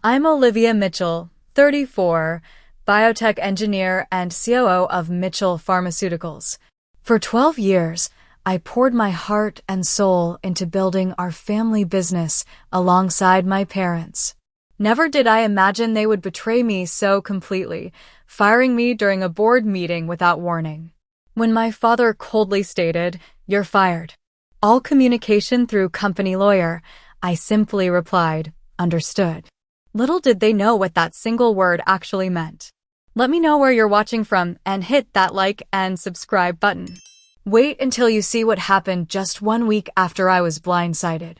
I'm Olivia Mitchell, 34, biotech engineer and COO of Mitchell Pharmaceuticals. For 12 years, I poured my heart and soul into building our family business alongside my parents. Never did I imagine they would betray me so completely, firing me during a board meeting without warning. When my father coldly stated, "You're fired. All communication through company lawyer," I simply replied, "Understood." Little did they know what that single word actually meant. Let me know where you're watching from and hit that like and subscribe button. Wait until you see what happened just 1 week after I was blindsided.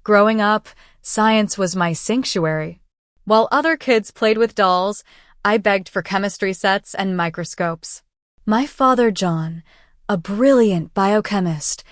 Growing up, science was my sanctuary. While other kids played with dolls, I begged for chemistry sets and microscopes. My father, John, a brilliant biochemist,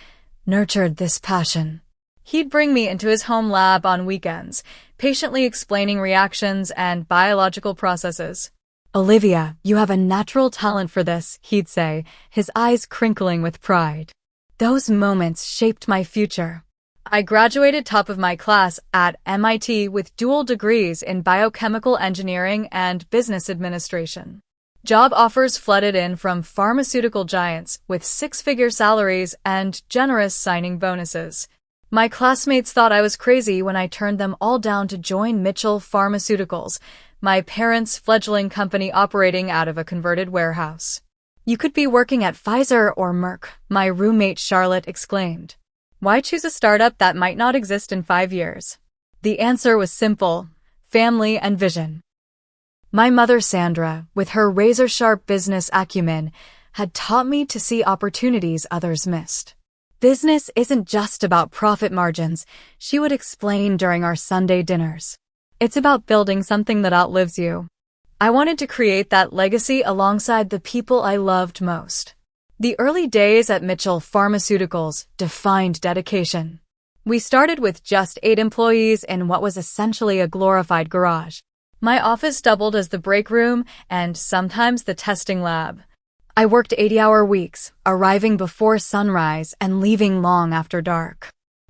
nurtured this passion. He'd bring me into his home lab on weekends, patiently explaining reactions and biological processes. "Olivia, you have a natural talent for this," he'd say, his eyes crinkling with pride. Those moments shaped my future. I graduated top of my class at MIT with dual degrees in biochemical engineering and business administration. Job offers flooded in from pharmaceutical giants with six-figure salaries and generous signing bonuses. My classmates thought I was crazy when I turned them all down to join Mitchell Pharmaceuticals, my parents' fledgling company operating out of a converted warehouse. "You could be working at Pfizer or Merck," my roommate Charlotte exclaimed. "Why choose a startup that might not exist in 5 years?" The answer was simple: family and vision. My mother Sandra, with her razor-sharp business acumen, had taught me to see opportunities others missed. "Business isn't just about profit margins," she would explain during our Sunday dinners. "It's about building something that outlives you." I wanted to create that legacy alongside the people I loved most. The early days at Mitchell Pharmaceuticals defined dedication. We started with just 8 employees in what was essentially a glorified garage. My office doubled as the break room and sometimes the testing lab. I worked 80-hour weeks, arriving before sunrise and leaving long after dark.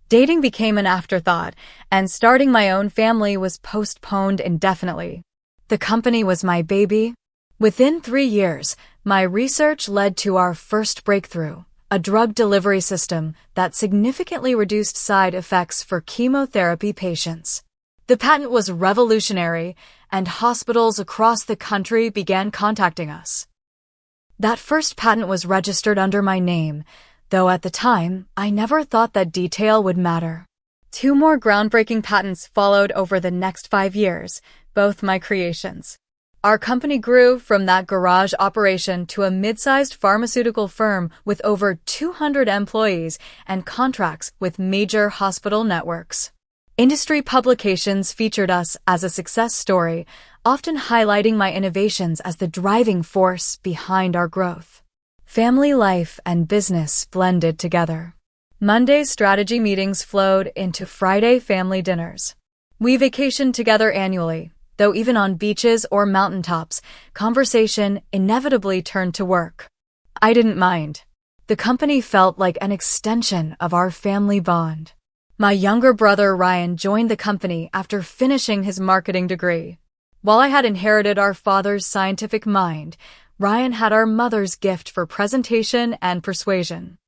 Dating became an afterthought, and starting my own family was postponed indefinitely. The company was my baby. Within 3 years, my research led to our first breakthrough, a drug delivery system that significantly reduced side effects for chemotherapy patients. The patent was revolutionary, and hospitals across the country began contacting us. That first patent was registered under my name, though at the time, I never thought that detail would matter. 2 more groundbreaking patents followed over the next 5 years, both my creations. Our company grew from that garage operation to a mid-sized pharmaceutical firm with over 200 employees and contracts with major hospital networks. Industry publications featured us as a success story, often highlighting my innovations as the driving force behind our growth. Family life and business blended together. Monday strategy meetings flowed into Friday family dinners. We vacationed together annually, though even on beaches or mountaintops, conversation inevitably turned to work. I didn't mind. The company felt like an extension of our family bond. My younger brother Ryan joined the company after finishing his marketing degree. While I had inherited our father's scientific mind, Ryan had our mother's gift for presentation and persuasion.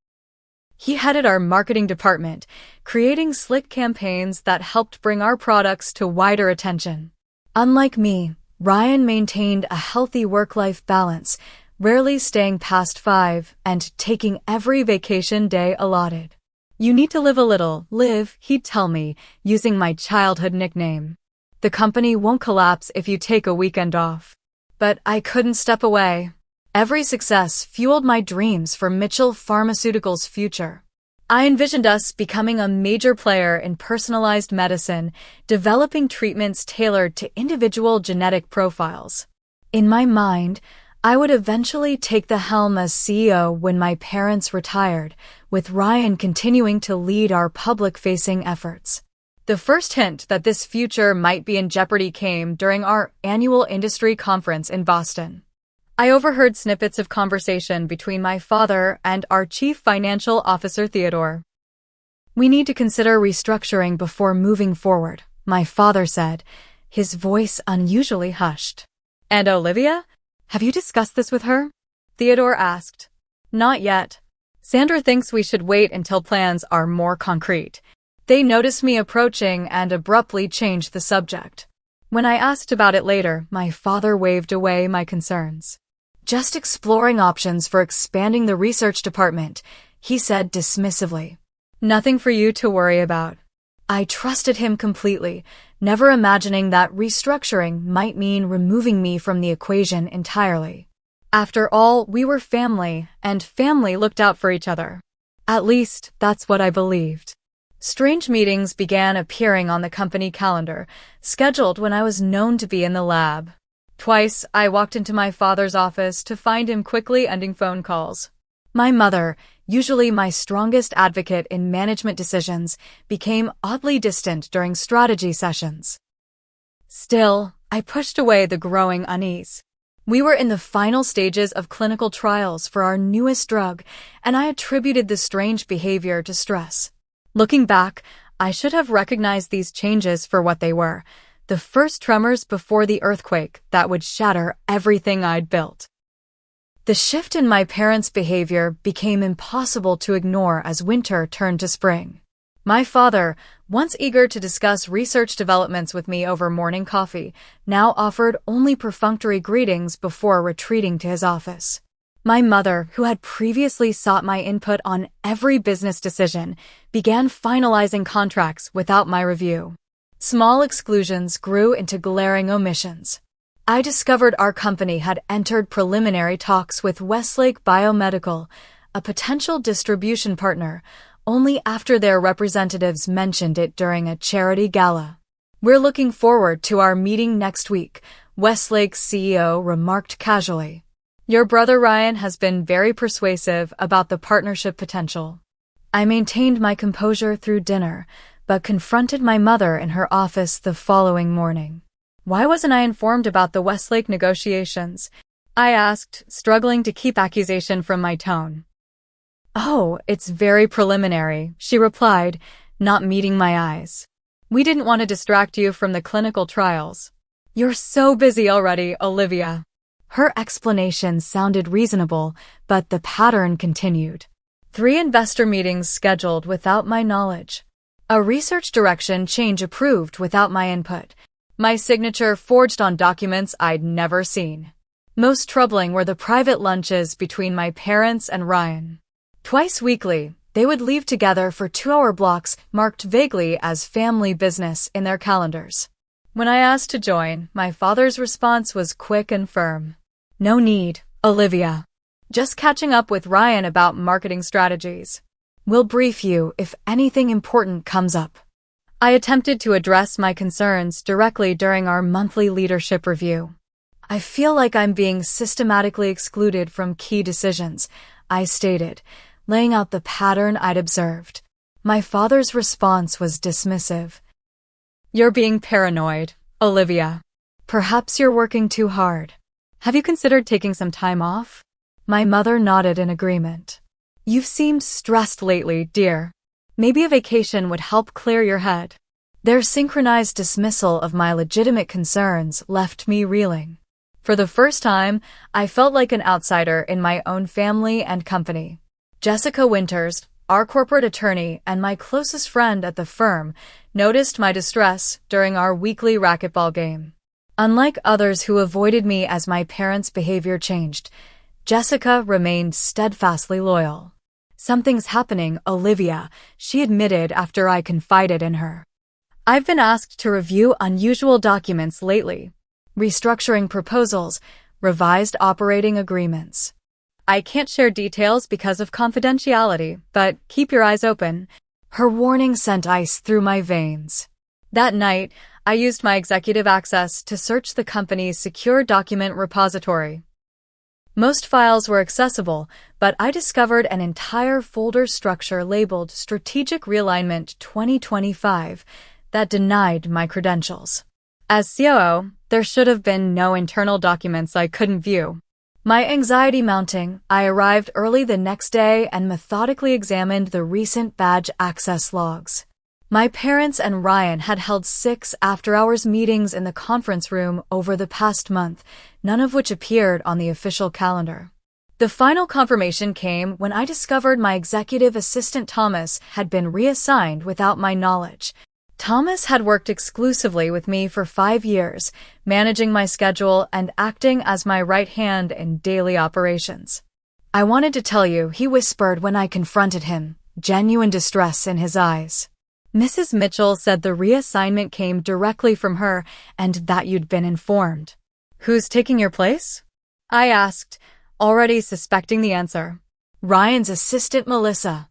He headed our marketing department, creating slick campaigns that helped bring our products to wider attention. Unlike me, Ryan maintained a healthy work-life balance, rarely staying past 5 and taking every vacation day allotted. "You need to live a little, live," he'd tell me, using my childhood nickname. "The company won't collapse if you take a weekend off." But I couldn't step away. Every success fueled my dreams for Mitchell Pharmaceuticals' future. I envisioned us becoming a major player in personalized medicine, developing treatments tailored to individual genetic profiles. In my mind, I would eventually take the helm as CEO when my parents retired, with Ryan continuing to lead our public-facing efforts. The first hint that this future might be in jeopardy came during our annual industry conference in Boston. I overheard snippets of conversation between my father and our Chief Financial Officer Theodore. "We need to consider restructuring before moving forward," my father said, his voice unusually hushed. "And Olivia? Have you discussed this with her?" Theodore asked. "Not yet. Sandra thinks we should wait until plans are more concrete." They noticed me approaching and abruptly changed the subject. When I asked about it later, my father waved away my concerns. "Just exploring options for expanding the research department," he said dismissively. "Nothing for you to worry about." I trusted him completely, never imagining that restructuring might mean removing me from the equation entirely. After all, we were family, and family looked out for each other. At least, that's what I believed. Strange meetings began appearing on the company calendar, scheduled when I was known to be in the lab. Twice, I walked into my father's office to find him quickly ending phone calls. My mother, usually my strongest advocate in management decisions, became oddly distant during strategy sessions. Still, I pushed away the growing unease. We were in the final stages of clinical trials for our newest drug, and I attributed the strange behavior to stress. Looking back, I should have recognized these changes for what they were, the first tremors before the earthquake that would shatter everything I'd built. The shift in my parents' behavior became impossible to ignore as winter turned to spring. My father, once eager to discuss research developments with me over morning coffee, now offered only perfunctory greetings before retreating to his office. My mother, who had previously sought my input on every business decision, began finalizing contracts without my review. Small exclusions grew into glaring omissions. I discovered our company had entered preliminary talks with Westlake Biomedical, a potential distribution partner, only after their representatives mentioned it during a charity gala. "We're looking forward to our meeting next week," Westlake's CEO remarked casually. "Your brother Ryan has been very persuasive about the partnership potential." I maintained my composure through dinner, but confronted my mother in her office the following morning. "Why wasn't I informed about the Westlake negotiations?" I asked, struggling to keep accusation from my tone. "Oh, it's very preliminary," she replied, not meeting my eyes. "We didn't want to distract you from the clinical trials." "You're so busy already, Olivia." Her explanation sounded reasonable, but the pattern continued. 3 investor meetings scheduled without my knowledge. A research direction change approved without my input. My signature forged on documents I'd never seen. Most troubling were the private lunches between my parents and Ryan. Twice weekly, they would leave together for 2-hour blocks marked vaguely as family business in their calendars. When I asked to join, my father's response was quick and firm. "No need, Olivia. Just catching up with Ryan about marketing strategies. We'll brief you if anything important comes up." I attempted to address my concerns directly during our monthly leadership review. "I feel like I'm being systematically excluded from key decisions," I stated, laying out the pattern I'd observed. My father's response was dismissive. "You're being paranoid, Olivia. Perhaps you're working too hard. Have you considered taking some time off?" My mother nodded in agreement. "You've seemed stressed lately, dear. Maybe a vacation would help clear your head." Their synchronized dismissal of my legitimate concerns left me reeling. For the first time, I felt like an outsider in my own family and company. Jessica Winters, our corporate attorney and my closest friend at the firm, noticed my distress during our weekly racquetball game. Unlike others who avoided me as my parents' behavior changed, Jessica remained steadfastly loyal. "Something's happening, Olivia," she admitted after I confided in her. "I've been asked to review unusual documents lately. Restructuring proposals, revised operating agreements. I can't share details because of confidentiality, but keep your eyes open." Her warning sent ice through my veins. That night, I used my executive access to search the company's secure document repository. Most files were accessible, but I discovered an entire folder structure labeled Strategic Realignment 2025 that denied my credentials. As COO, there should have been no internal documents I couldn't view. My anxiety mounting, I arrived early the next day and methodically examined the recent badge access logs. My parents and Ryan had held 6 after-hours meetings in the conference room over the past month, none of which appeared on the official calendar. The final confirmation came when I discovered my executive assistant Thomas had been reassigned without my knowledge. Thomas had worked exclusively with me for 5 years, managing my schedule and acting as my right hand in daily operations. "I wanted to tell you," he whispered when I confronted him, genuine distress in his eyes. "Mrs. Mitchell said the reassignment came directly from her and that you'd been informed." "Who's taking your place?" I asked, already suspecting the answer. "Ryan's assistant, Melissa.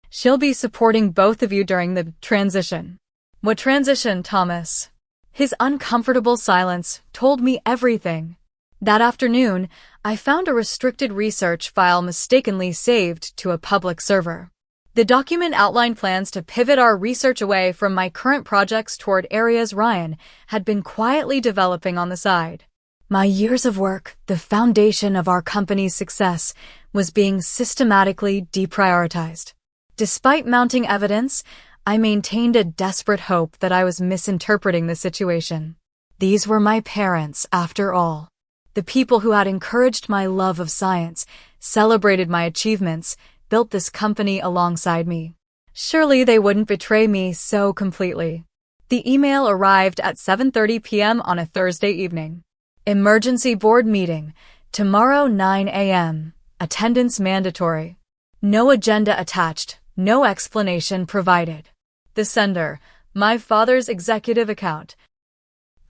She'll be supporting both of you during the transition." "What transition, Thomas?" His uncomfortable silence told me everything. That afternoon, I found a restricted research file mistakenly saved to a public server. The document outlined plans to pivot our research away from my current projects toward areas Ryan had been quietly developing on the side. My years of work, the foundation of our company's success, was being systematically deprioritized. Despite mounting evidence, I maintained a desperate hope that I was misinterpreting the situation. These were my parents, after all. The people who had encouraged my love of science, celebrated my achievements, built this company alongside me. Surely they wouldn't betray me so completely. The email arrived at 7:30 p.m. on a Thursday evening. "Emergency board meeting. Tomorrow 9 a.m. Attendance mandatory." No agenda attached, no explanation provided. The sender, my father's executive account.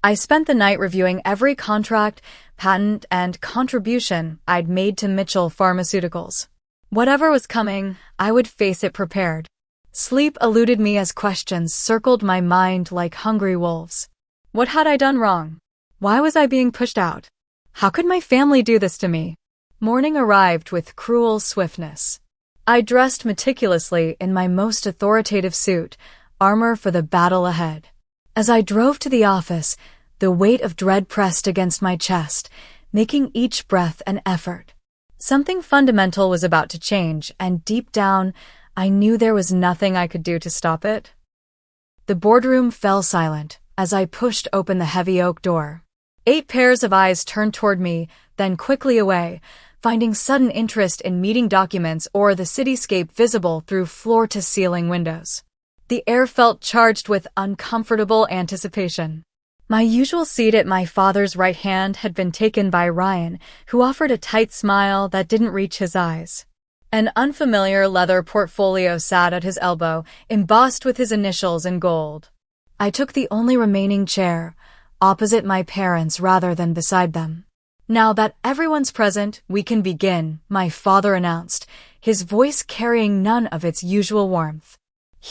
I spent the night reviewing every contract, patent, and contribution I'd made to Mitchell Pharmaceuticals. Whatever was coming, I would face it prepared. Sleep eluded me as questions circled my mind like hungry wolves. What had I done wrong? Why was I being pushed out? How could my family do this to me? Morning arrived with cruel swiftness. I dressed meticulously in my most authoritative suit, armor for the battle ahead. As I drove to the office, the weight of dread pressed against my chest, making each breath an effort. Something fundamental was about to change, and deep down, I knew there was nothing I could do to stop it. The boardroom fell silent as I pushed open the heavy oak door. 8 pairs of eyes turned toward me, then quickly away, finding sudden interest in meeting documents or the cityscape visible through floor-to-ceiling windows. The air felt charged with uncomfortable anticipation. My usual seat at my father's right hand had been taken by Ryan, who offered a tight smile that didn't reach his eyes. An unfamiliar leather portfolio sat at his elbow, embossed with his initials in gold. I took the only remaining chair, opposite my parents rather than beside them. "Now that everyone's present, we can begin," my father announced, his voice carrying none of its usual warmth.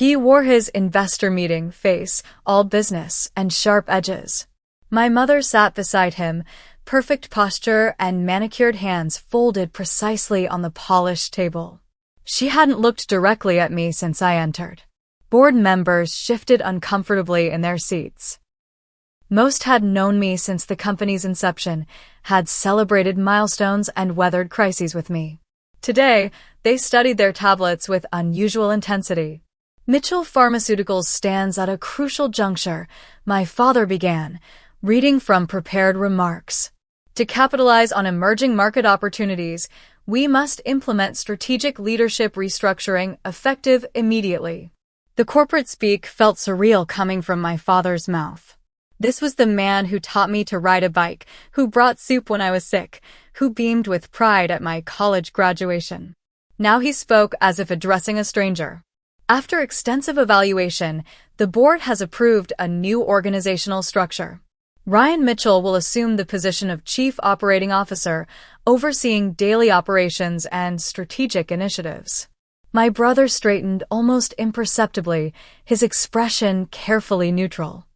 He wore his investor meeting face, all business and sharp edges. My mother sat beside him, perfect posture and manicured hands folded precisely on the polished table. She hadn't looked directly at me since I entered. Board members shifted uncomfortably in their seats. Most had known me since the company's inception, had celebrated milestones and weathered crises with me. Today, they studied their tablets with unusual intensity. "Mitchell Pharmaceuticals stands at a crucial juncture," my father began, reading from prepared remarks. "To capitalize on emerging market opportunities, we must implement strategic leadership restructuring effective immediately." The corporate speak felt surreal coming from my father's mouth. This was the man who taught me to ride a bike, who brought soup when I was sick, who beamed with pride at my college graduation. Now he spoke as if addressing a stranger. "After extensive evaluation, the board has approved a new organizational structure. Ryan Mitchell will assume the position of Chief Operating Officer, overseeing daily operations and strategic initiatives." My brother straightened almost imperceptibly, his expression carefully neutral.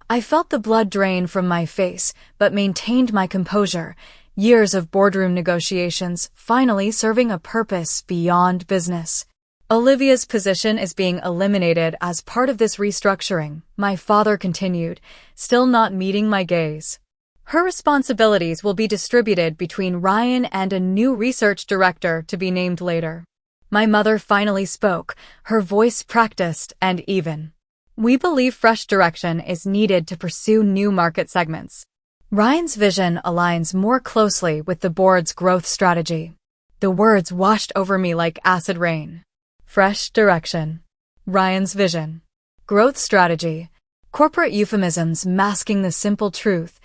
I felt the blood drain from my face, but maintained my composure, years of boardroom negotiations finally serving a purpose beyond business. "Olivia's position is being eliminated as part of this restructuring," my father continued, still not meeting my gaze. "Her responsibilities will be distributed between Ryan and a new research director to be named later." My mother finally spoke, her voice practiced and even. We believe fresh direction is needed to pursue new market segments. Ryan's vision aligns more closely with the board's growth strategy. The words washed over me like acid rain. Fresh direction. Ryan's vision. Growth strategy. Corporate euphemisms masking the simple truth.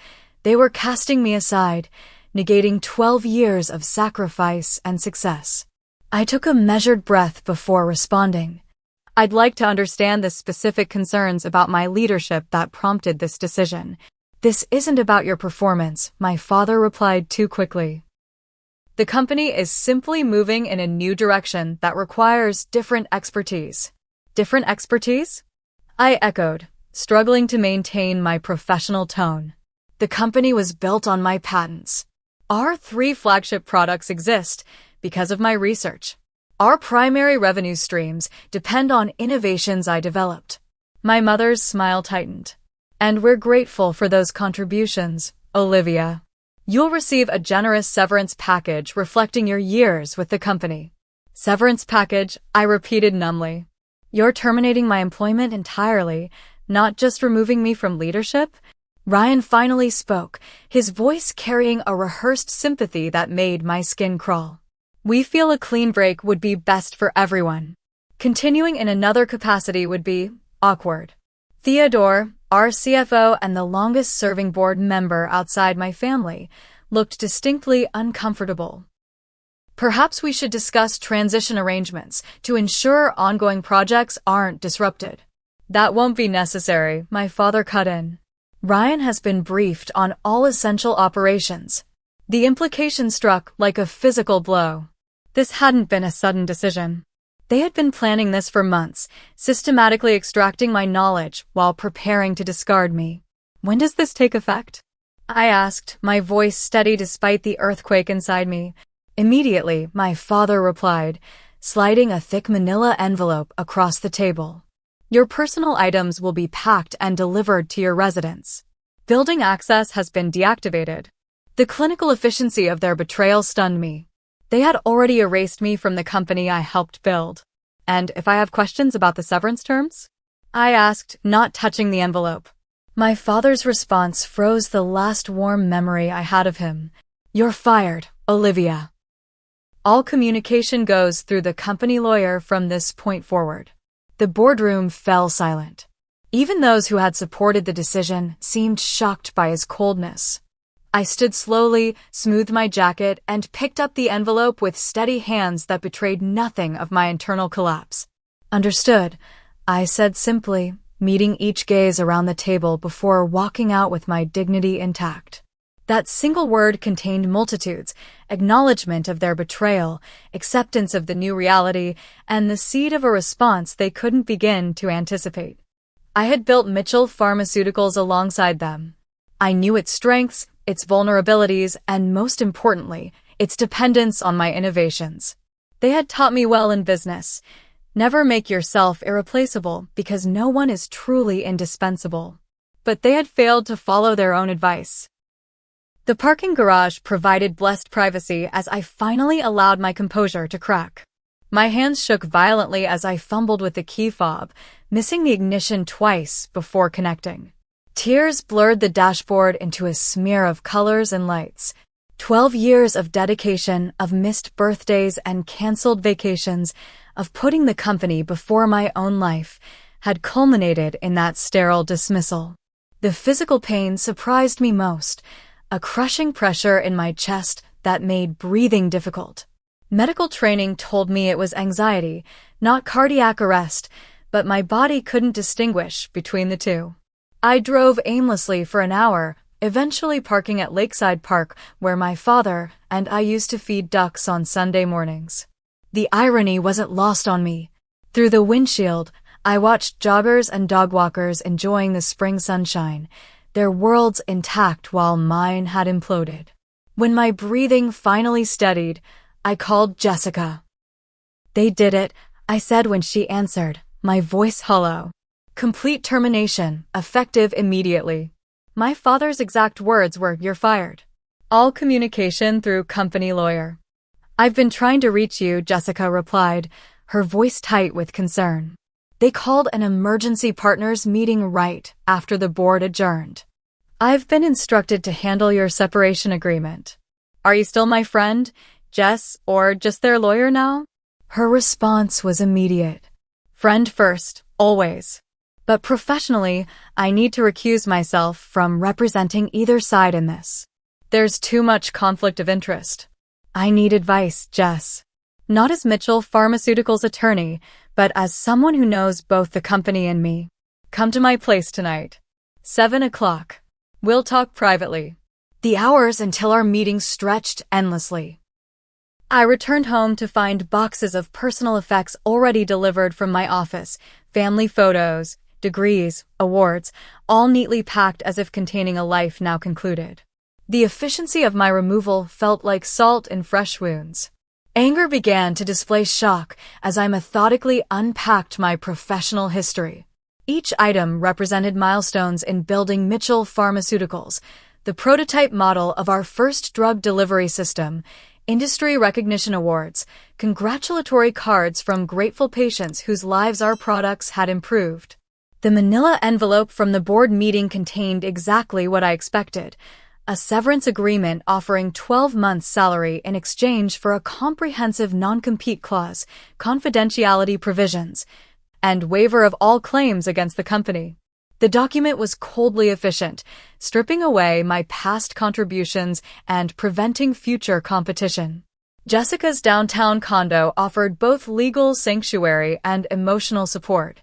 They were casting me aside, negating 12 years of sacrifice and success. I took a measured breath before responding. I'd like to understand the specific concerns about my leadership that prompted this decision. This isn't about your performance, my father replied too quickly. The company is simply moving in a new direction that requires different expertise. Different expertise? I echoed, struggling to maintain my professional tone. The company was built on my patents. Our 3 flagship products exist because of my research. Our primary revenue streams depend on innovations I developed. My mother's smile tightened. And we're grateful for those contributions, Olivia. You'll receive a generous severance package reflecting your years with the company. Severance package, I repeated numbly. You're terminating my employment entirely, not just removing me from leadership? Ryan finally spoke, his voice carrying a rehearsed sympathy that made my skin crawl. We feel a clean break would be best for everyone. Continuing in another capacity would be awkward. Theodore, our CFO and the longest-serving board member outside my family, looked distinctly uncomfortable. Perhaps we should discuss transition arrangements to ensure ongoing projects aren't disrupted. That won't be necessary, my father cut in. Ryan has been briefed on all essential operations. The implication struck like a physical blow. This hadn't been a sudden decision. They had been planning this for months, systematically extracting my knowledge while preparing to discard me. When does this take effect? I asked, my voice steady despite the earthquake inside me. Immediately, my father replied, sliding a thick manila envelope across the table. Your personal items will be packed and delivered to your residence. Building access has been deactivated. The clinical efficiency of their betrayal stunned me. They had already erased me from the company I helped build. And if I have questions about the severance terms? I asked, not touching the envelope. My father's response froze the last warm memory I had of him. You're fired, Olivia. All communication goes through the company lawyer from this point forward. The boardroom fell silent. Even those who had supported the decision seemed shocked by his coldness. I stood slowly, smoothed my jacket, and picked up the envelope with steady hands that betrayed nothing of my internal collapse. Understood, I said simply, meeting each gaze around the table before walking out with my dignity intact. That single word contained multitudes, acknowledgement of their betrayal, acceptance of the new reality, and the seed of a response they couldn't begin to anticipate. I had built Mitchell Pharmaceuticals alongside them. I knew its strengths, its vulnerabilities, and most importantly, its dependence on my innovations. They had taught me well in business. Never make yourself irreplaceable because no one is truly indispensable. But they had failed to follow their own advice. The parking garage provided blessed privacy as I finally allowed my composure to crack. My hands shook violently as I fumbled with the key fob, missing the ignition twice before connecting. Tears blurred the dashboard into a smear of colors and lights. 12 years of dedication, of missed birthdays and canceled vacations, of putting the company before my own life, had culminated in that sterile dismissal. The physical pain surprised me most, a crushing pressure in my chest that made breathing difficult. Medical training told me it was anxiety, not cardiac arrest, but my body couldn't distinguish between the two. I drove aimlessly for an hour, eventually parking at Lakeside Park, where my father and I used to feed ducks on Sunday mornings. The irony wasn't lost on me. Through the windshield, I watched joggers and dog walkers enjoying the spring sunshine, their worlds intact while mine had imploded. When my breathing finally steadied, I called Jessica. They did it, I said when she answered, my voice hollow. Complete termination, effective immediately. My father's exact words were, "You're fired." All communication through company lawyer. I've been trying to reach you, Jessica replied, her voice tight with concern. They called an emergency partners meeting right after the board adjourned. I've been instructed to handle your separation agreement. Are you still my friend, Jess, or just their lawyer now? Her response was immediate. Friend first, always. But professionally, I need to recuse myself from representing either side in this. There's too much conflict of interest. I need advice, Jess. Not as Mitchell Pharmaceuticals' attorney, but as someone who knows both the company and me. Come to my place tonight. 7 o'clock. We'll talk privately. The hours until our meeting stretched endlessly. I returned home to find boxes of personal effects already delivered from my office, family photos, degrees, awards, all neatly packed as if containing a life now concluded. The efficiency of my removal felt like salt in fresh wounds. Anger began to display shock as I methodically unpacked my professional history. Each item represented milestones in building Mitchell Pharmaceuticals, the prototype model of our first drug delivery system, industry recognition awards, congratulatory cards from grateful patients whose lives our products had improved. The manila envelope from the board meeting contained exactly what I expected: a severance agreement offering 12 months' salary in exchange for a comprehensive non-compete clause, confidentiality provisions, and waiver of all claims against the company. The document was coldly efficient, stripping away my past contributions and preventing future competition. Jessica's downtown condo offered both legal sanctuary and emotional support.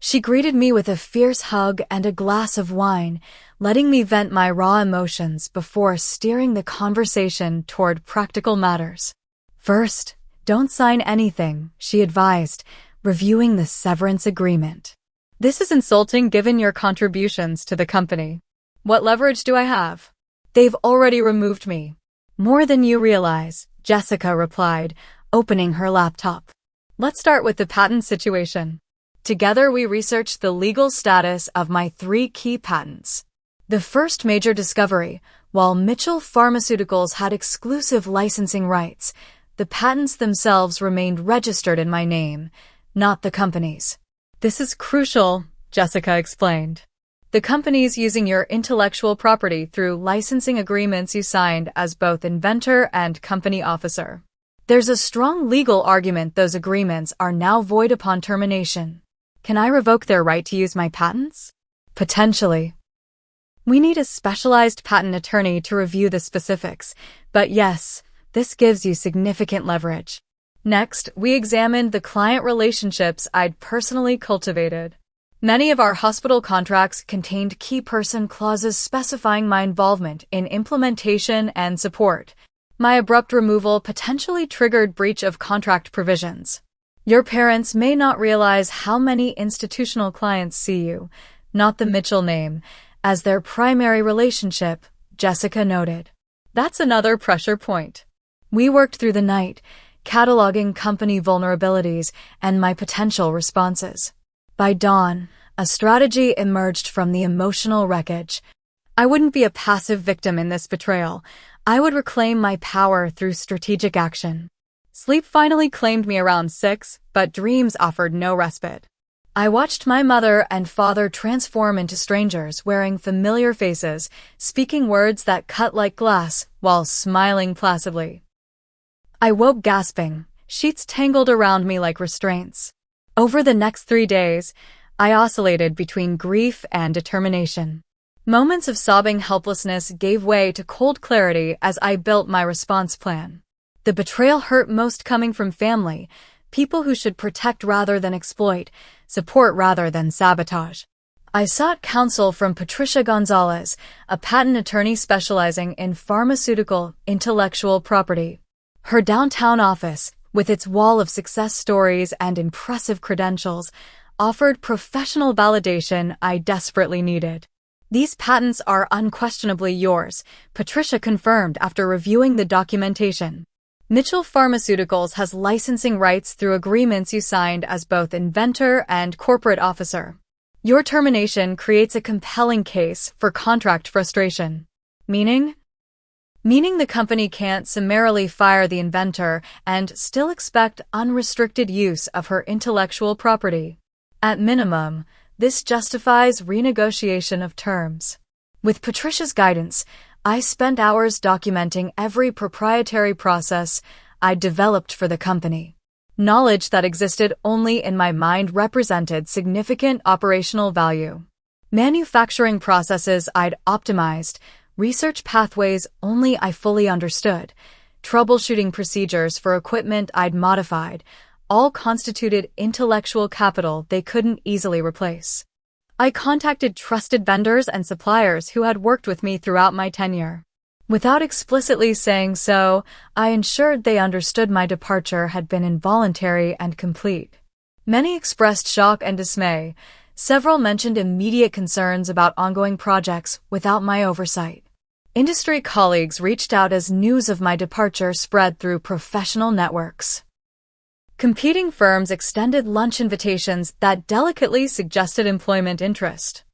She greeted me with a fierce hug and a glass of wine, letting me vent my raw emotions before steering the conversation toward practical matters. First, don't sign anything, she advised, reviewing the severance agreement. This is insulting given your contributions to the company. What leverage do I have? They've already removed me. More than you realize, Jessica replied, opening her laptop. Let's start with the patent situation. Together we researched the legal status of my 3 key patents. The first major discovery, while Mitchell Pharmaceuticals had exclusive licensing rights, the patents themselves remained registered in my name, not the company's. This is crucial, Jessica explained. The company's using your intellectual property through licensing agreements you signed as both inventor and company officer. There's a strong legal argument those agreements are now void upon termination. Can I revoke their right to use my patents? Potentially. We need a specialized patent attorney to review the specifics, but yes, this gives you significant leverage. Next, we examined the client relationships I'd personally cultivated. Many of our hospital contracts contained key person clauses specifying my involvement in implementation and support. My abrupt removal potentially triggered breach of contract provisions. Your parents may not realize how many institutional clients see you, not the Mitchell name, as their primary relationship, Jessica noted. That's another pressure point. We worked through the night, cataloging company vulnerabilities and my potential responses. By dawn, a strategy emerged from the emotional wreckage. I wouldn't be a passive victim in this betrayal. I would reclaim my power through strategic action. Sleep finally claimed me around 6, but dreams offered no respite. I watched my mother and father transform into strangers wearing familiar faces, speaking words that cut like glass while smiling placidly. I woke gasping, sheets tangled around me like restraints. Over the next 3 days, I oscillated between grief and determination. Moments of sobbing helplessness gave way to cold clarity as I built my response plan. The betrayal hurt most coming from family, people who should protect rather than exploit, support rather than sabotage. I sought counsel from Patricia Gonzalez, a patent attorney specializing in pharmaceutical intellectual property. Her downtown office, with its wall of success stories and impressive credentials, offered professional validation I desperately needed. These patents are unquestionably yours, Patricia confirmed after reviewing the documentation. Mitchell Pharmaceuticals has licensing rights through agreements you signed as both inventor and corporate officer. Your termination creates a compelling case for contract frustration. Meaning? meaning the company can't summarily fire the inventor and still expect unrestricted use of her intellectual property. At minimum, this justifies renegotiation of terms. With Patricia's guidance, I spent hours documenting every proprietary process I'd developed for the company. Knowledge that existed only in my mind represented significant operational value. Manufacturing processes I'd optimized, research pathways only I fully understood, troubleshooting procedures for equipment I'd modified, all constituted intellectual capital they couldn't easily replace. I contacted trusted vendors and suppliers who had worked with me throughout my tenure. Without explicitly saying so, I ensured they understood my departure had been involuntary and complete. Many expressed shock and dismay. Several mentioned immediate concerns about ongoing projects without my oversight. Industry colleagues reached out as news of my departure spread through professional networks. Competing firms extended lunch invitations that delicately suggested employment interest.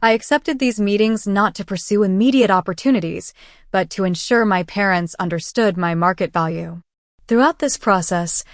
I accepted these meetings not to pursue immediate opportunities, but to ensure my parents understood my market value. Throughout this process,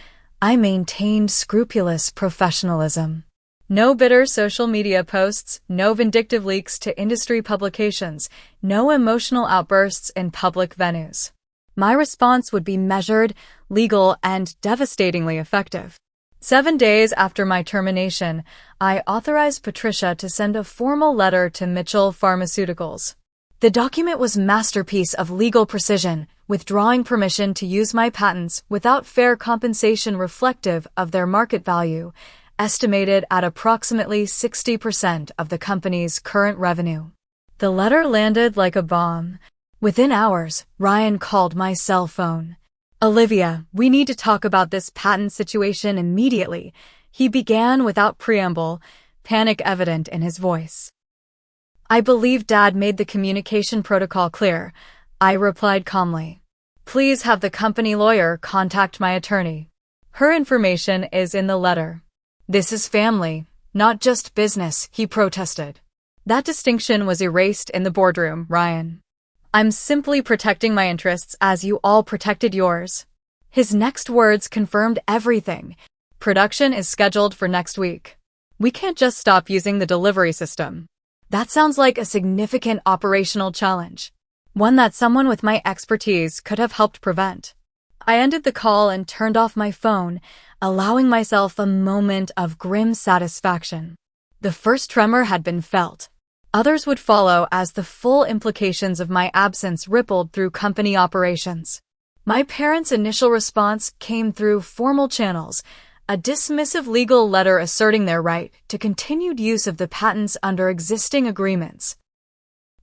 I maintained scrupulous professionalism. No bitter social media posts, no vindictive leaks to industry publications, no emotional outbursts in public venues. My response would be measured, legal, and devastatingly effective. 7 days after my termination, I authorized Patricia to send a formal letter to Mitchell Pharmaceuticals. The document was a masterpiece of legal precision, withdrawing permission to use my patents without fair compensation reflective of their market value, estimated at approximately 60% of the company's current revenue. The letter landed like a bomb. Within hours, Ryan called my cell phone. "Olivia, we need to talk about this patent situation immediately," he began without preamble, panic evident in his voice. "I believe Dad made the communication protocol clear," I replied calmly. "Please have the company lawyer contact my attorney. Her information is in the letter." "This is family, not just business," he protested. "That distinction was erased in the boardroom, Ryan. I'm simply protecting my interests as you all protected yours." His next words confirmed everything. "Production is scheduled for next week. We can't just stop using the delivery system." That sounds like a significant operational challenge, one that someone with my expertise could have helped prevent. I ended the call and turned off my phone, allowing myself a moment of grim satisfaction. The first tremor had been felt. Others would follow as the full implications of my absence rippled through company operations. My parents' initial response came through formal channels, a dismissive legal letter asserting their right to continued use of the patents under existing agreements.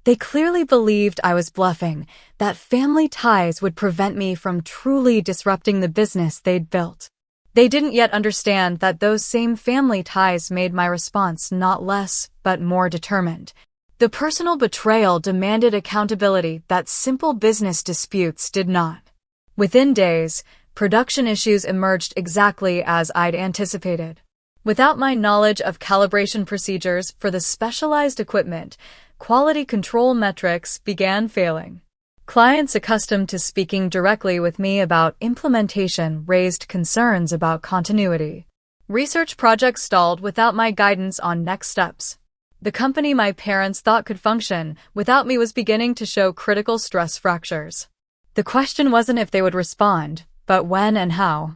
They clearly believed I was bluffing, that family ties would prevent me from truly disrupting the business they'd built. They didn't yet understand that those same family ties made my response not less, but more determined. The personal betrayal demanded accountability that simple business disputes did not. Within days, production issues emerged exactly as I'd anticipated. Without my knowledge of calibration procedures for the specialized equipment, quality control metrics began failing. Clients accustomed to speaking directly with me about implementation raised concerns about continuity. Research projects stalled without my guidance on next steps. The company my parents thought could function without me was beginning to show critical stress fractures. The question wasn't if they would respond, but when and how.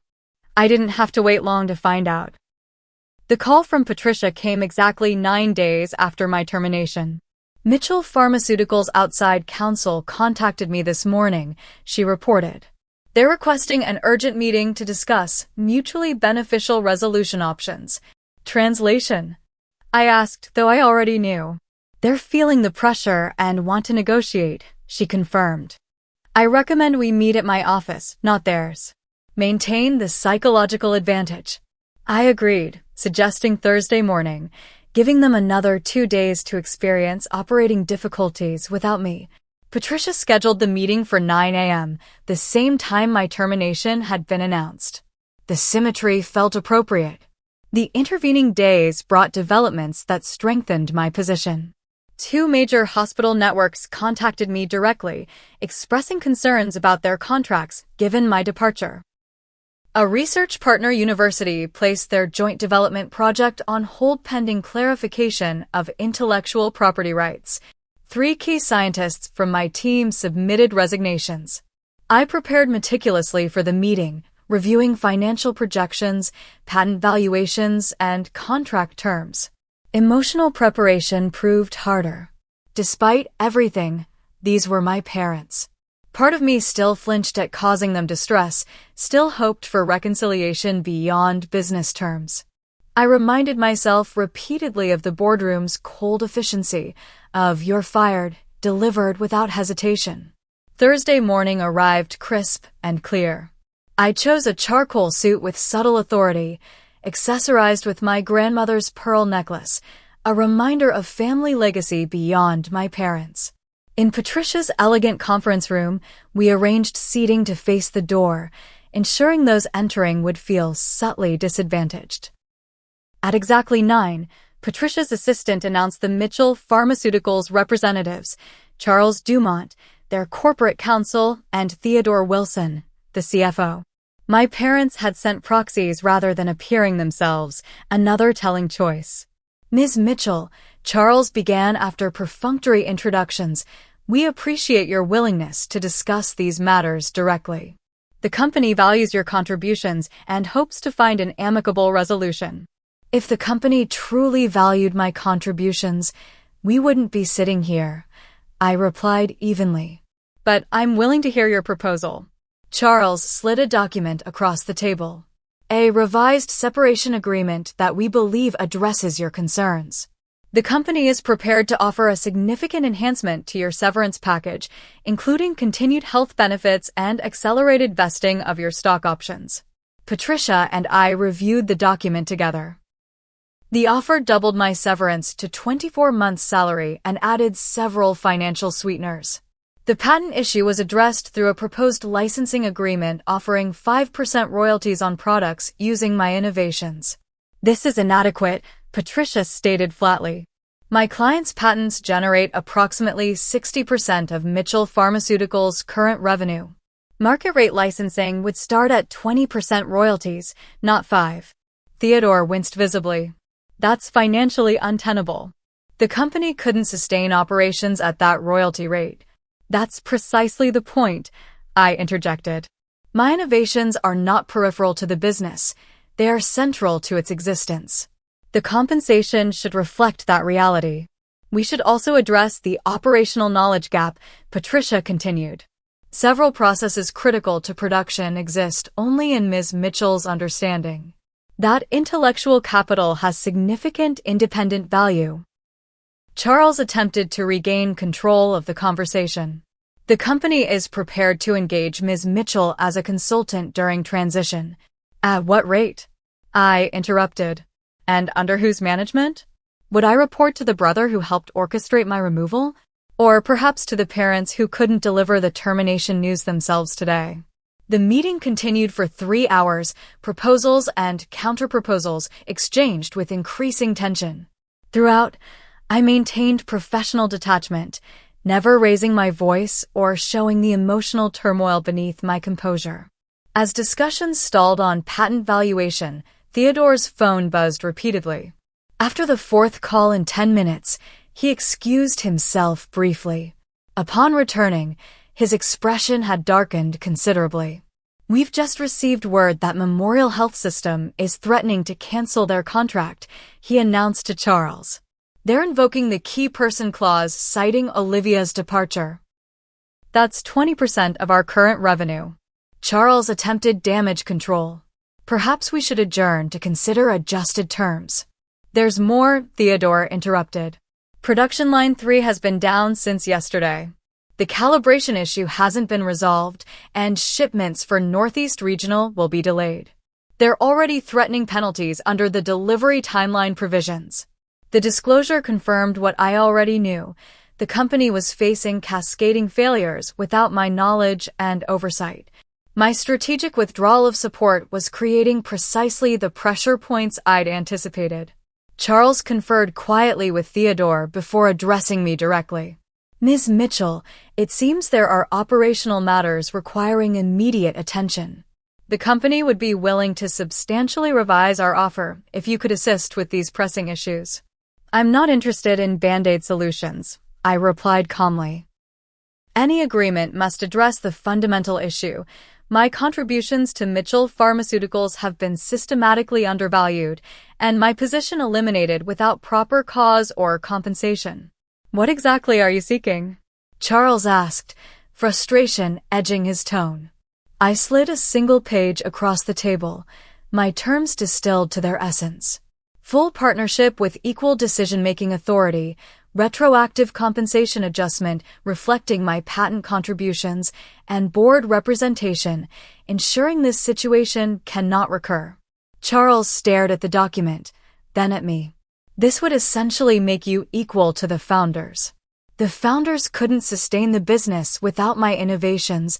I didn't have to wait long to find out. The call from Patricia came exactly 9 days after my termination. "Mitchell Pharmaceuticals' outside counsel contacted me this morning," she reported. "They're requesting an urgent meeting to discuss mutually beneficial resolution options." Translation: I asked, though I already knew. "They're feeling the pressure and want to negotiate," she confirmed. "I recommend we meet at my office, not theirs. Maintain the psychological advantage." I agreed, suggesting Thursday morning, giving them another 2 days to experience operating difficulties without me. Patricia scheduled the meeting for 9 a.m., the same time my termination had been announced. The symmetry felt appropriate. The intervening days brought developments that strengthened my position. 2 major hospital networks contacted me directly, expressing concerns about their contracts given my departure. A research partner university placed their joint development project on hold pending clarification of intellectual property rights. 3 key scientists from my team submitted resignations. I prepared meticulously for the meeting, reviewing financial projections, patent valuations, and contract terms. Emotional preparation proved harder. Despite everything, these were my parents. Part of me still flinched at causing them distress, still hoped for reconciliation beyond business terms. I reminded myself repeatedly of the boardroom's cold efficiency, of "you're fired," delivered without hesitation. Thursday morning arrived crisp and clear. I chose a charcoal suit with subtle authority, accessorized with my grandmother's pearl necklace, a reminder of family legacy beyond my parents. In Patricia's elegant conference room, we arranged seating to face the door, ensuring those entering would feel subtly disadvantaged. At exactly 9, Patricia's assistant announced the Mitchell Pharmaceuticals representatives, Charles Dumont, their corporate counsel, and Theodore Wilson, the CFO. My parents had sent proxies rather than appearing themselves, another telling choice. "Ms. Mitchell," Charles began after perfunctory introductions, "we appreciate your willingness to discuss these matters directly. The company values your contributions and hopes to find an amicable resolution." If the company truly valued my contributions, we wouldn't be sitting here, I replied evenly. "But I'm willing to hear your proposal." Charles slid a document across the table. "A revised separation agreement that we believe addresses your concerns. The company is prepared to offer a significant enhancement to your severance package, including continued health benefits and accelerated vesting of your stock options." Patricia and I reviewed the document together. The offer doubled my severance to 24 months' salary and added several financial sweeteners. The patent issue was addressed through a proposed licensing agreement offering 5% royalties on products using my innovations. "This is inadequate," Patricia stated flatly. "My client's patents generate approximately 60% of Mitchell Pharmaceuticals' current revenue. Market rate licensing would start at 20% royalties, not 5%. Theodore winced visibly. "That's financially untenable. The company couldn't sustain operations at that royalty rate." "That's precisely the point," I interjected. "My innovations are not peripheral to the business. They are central to its existence. The compensation should reflect that reality." "We should also address the operational knowledge gap," Patricia continued. "Several processes critical to production exist only in Ms. Mitchell's understanding. That intellectual capital has significant independent value." Charles attempted to regain control of the conversation. "The company is prepared to engage Ms. Mitchell as a consultant during transition." "At what rate?" I interrupted. "And under whose management? Would I report to the brother who helped orchestrate my removal? Or perhaps to the parents who couldn't deliver the termination news themselves today?" The meeting continued for 3 hours, proposals and counterproposals exchanged with increasing tension. Throughout, I maintained professional detachment, never raising my voice or showing the emotional turmoil beneath my composure. As discussions stalled on patent valuation, Theodore's phone buzzed repeatedly. After the 4th call in 10 minutes, he excused himself briefly. Upon returning, his expression had darkened considerably. "We've just received word that Memorial Health System is threatening to cancel their contract," he announced to Charles. "They're invoking the key person clause citing Olivia's departure. That's 20% of our current revenue." Charles attempted damage control. "Perhaps we should adjourn to consider adjusted terms." "There's more," Theodore interrupted. "Production line 3 has been down since yesterday. The calibration issue hasn't been resolved, and shipments for Northeast Regional will be delayed. They're already threatening penalties under the delivery timeline provisions." The disclosure confirmed what I already knew. The company was facing cascading failures without my knowledge and oversight. My strategic withdrawal of support was creating precisely the pressure points I'd anticipated. Charles conferred quietly with Theodore before addressing me directly. Ms. Mitchell, it seems there are operational matters requiring immediate attention. The company would be willing to substantially revise our offer if you could assist with these pressing issues. I'm not interested in band-aid solutions, I replied calmly. Any agreement must address the fundamental issue. My contributions to Mitchell Pharmaceuticals have been systematically undervalued, and my position eliminated without proper cause or compensation. What exactly are you seeking? Charles asked, frustration edging his tone. I slid a single page across the table, my terms distilled to their essence. Full partnership with equal decision-making authority, retroactive compensation adjustment reflecting my patent contributions, and board representation, ensuring this situation cannot recur. Charles stared at the document, then at me. This would essentially make you equal to the founders. The founders couldn't sustain the business without my innovations,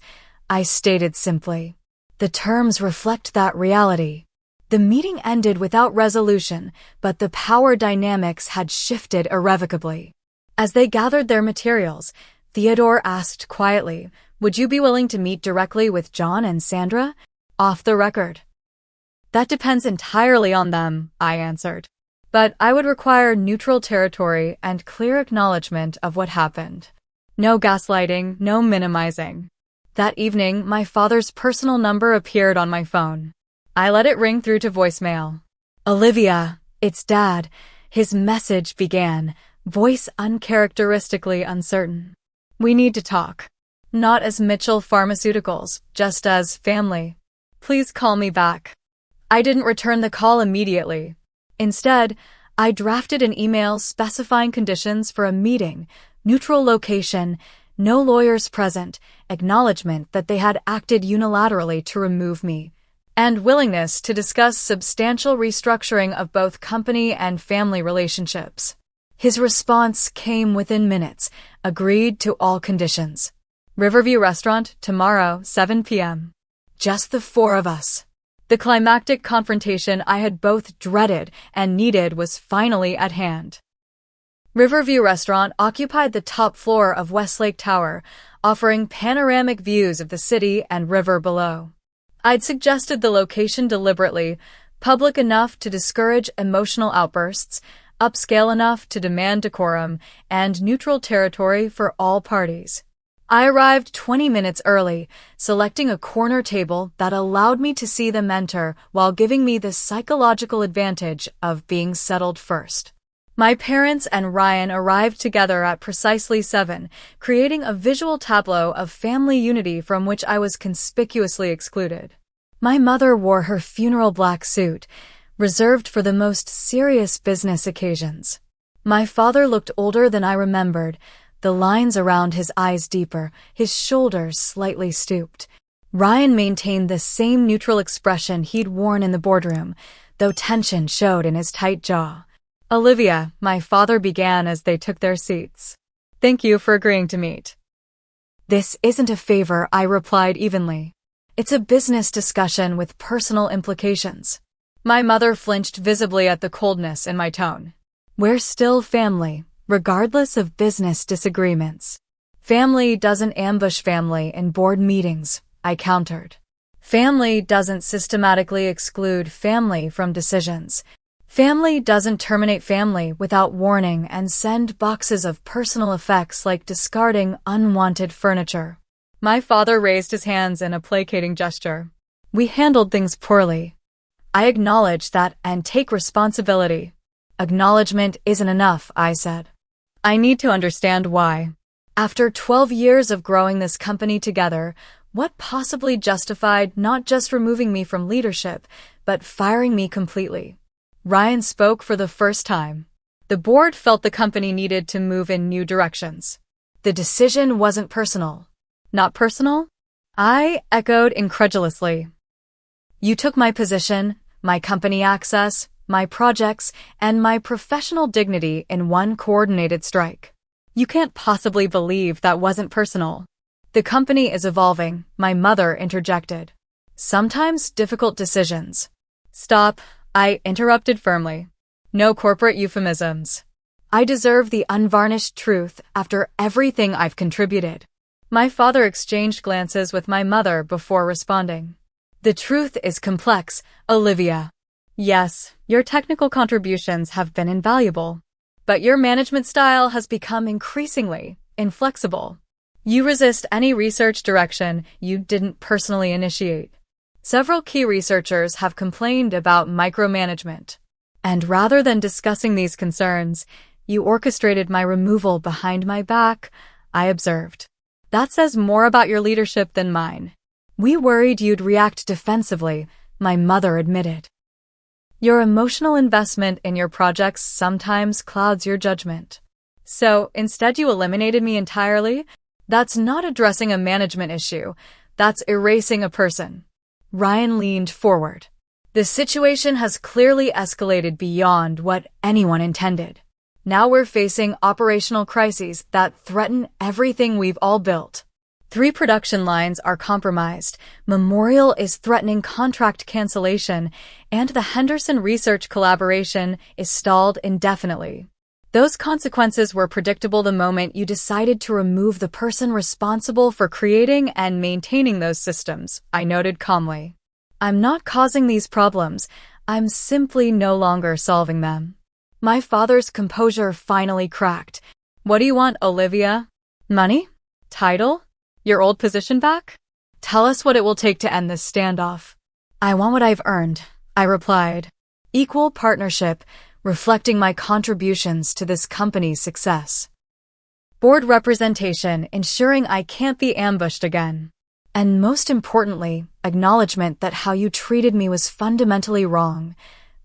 I stated simply. The terms reflect that reality. The meeting ended without resolution, but the power dynamics had shifted irrevocably. As they gathered their materials, Theodore asked quietly, would you be willing to meet directly with John and Sandra? Off the record. That depends entirely on them, I answered. But I would require neutral territory and clear acknowledgement of what happened. No gaslighting, no minimizing. That evening, my father's personal number appeared on my phone. I let it ring through to voicemail. Olivia, it's Dad. His message began, voice uncharacteristically uncertain. We need to talk. Not as Mitchell Pharmaceuticals, just as family. Please call me back. I didn't return the call immediately. Instead, I drafted an email specifying conditions for a meeting, neutral location, no lawyers present, acknowledgement that they had acted unilaterally to remove me, and willingness to discuss substantial restructuring of both company and family relationships. His response came within minutes, agreed to all conditions. Riverview Restaurant, tomorrow, 7 p.m. Just the four of us. The climactic confrontation I had both dreaded and needed was finally at hand. Riverview Restaurant occupied the top floor of Westlake Tower, offering panoramic views of the city and river below. I'd suggested the location deliberately, public enough to discourage emotional outbursts, upscale enough to demand decorum, and neutral territory for all parties. I arrived 20 minutes early, selecting a corner table that allowed me to see the mentor while giving me the psychological advantage of being settled first. My parents and Ryan arrived together at precisely 7, creating a visual tableau of family unity from which I was conspicuously excluded. My mother wore her funeral black suit, reserved for the most serious business occasions. My father looked older than I remembered, the lines around his eyes deeper, his shoulders slightly stooped. Ryan maintained the same neutral expression he'd worn in the boardroom, though tension showed in his tight jaw. Olivia, my father began as they took their seats. Thank you for agreeing to meet. This isn't a favor, I replied evenly. It's a business discussion with personal implications. My mother flinched visibly at the coldness in my tone. We're still family, regardless of business disagreements. Family doesn't ambush family in board meetings, I countered. Family doesn't systematically exclude family from decisions. Family doesn't terminate family without warning and send boxes of personal effects like discarding unwanted furniture. My father raised his hands in a placating gesture. We handled things poorly. I acknowledge that and take responsibility. Acknowledgement isn't enough, I said. I need to understand why. After 12 years of growing this company together, what possibly justified not just removing me from leadership, but firing me completely? Ryan spoke for the first time. The board felt the company needed to move in new directions. The decision wasn't personal. Not personal? I echoed incredulously. You took my position, my company access, my projects, and my professional dignity in one coordinated strike. You can't possibly believe that wasn't personal. The company is evolving, my mother interjected. Sometimes difficult decisions. Stop, I interrupted firmly. No corporate euphemisms. I deserve the unvarnished truth after everything I've contributed. My father exchanged glances with my mother before responding. The truth is complex, Olivia. Yes, your technical contributions have been invaluable, but your management style has become increasingly inflexible. You resist any research direction you didn't personally initiate. Several key researchers have complained about micromanagement. And rather than discussing these concerns, you orchestrated my removal behind my back, I observed. That says more about your leadership than mine. We worried you'd react defensively, my mother admitted. Your emotional investment in your projects sometimes clouds your judgment. So, instead you eliminated me entirely? That's not addressing a management issue. That's erasing a person. Ryan leaned forward. The situation has clearly escalated beyond what anyone intended. Now we're facing operational crises that threaten everything we've all built. 3 production lines are compromised, Memorial is threatening contract cancellation, and the Henderson research collaboration is stalled indefinitely. Those consequences were predictable the moment you decided to remove the person responsible for creating and maintaining those systems, I noted calmly. I'm not causing these problems, I'm simply no longer solving them. My father's composure finally cracked. What do you want, Olivia? Money? Title? Your old position back? Tell us what it will take to end this standoff. I want what I've earned, I replied. Equal partnership, reflecting my contributions to this company's success. Board representation, ensuring I can't be ambushed again. And most importantly, acknowledgement that how you treated me was fundamentally wrong,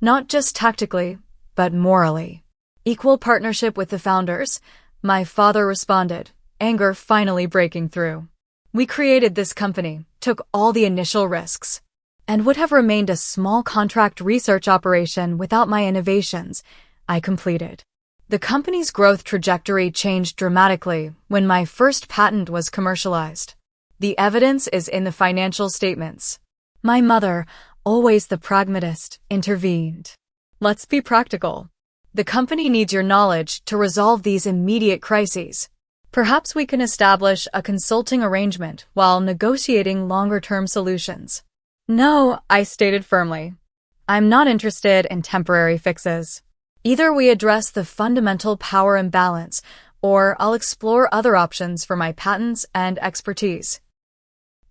not just tactically, but morally. Equal partnership with the founders, my father responded, anger finally breaking through. We created this company, took all the initial risks, and would have remained a small contract research operation without my innovations, I completed. The company's growth trajectory changed dramatically when my first patent was commercialized. The evidence is in the financial statements. My mother, always the pragmatist, intervened. Let's be practical. The company needs your knowledge to resolve these immediate crises. Perhaps we can establish a consulting arrangement while negotiating longer-term solutions. No, I stated firmly. I'm not interested in temporary fixes. Either we address the fundamental power imbalance, or I'll explore other options for my patents and expertise.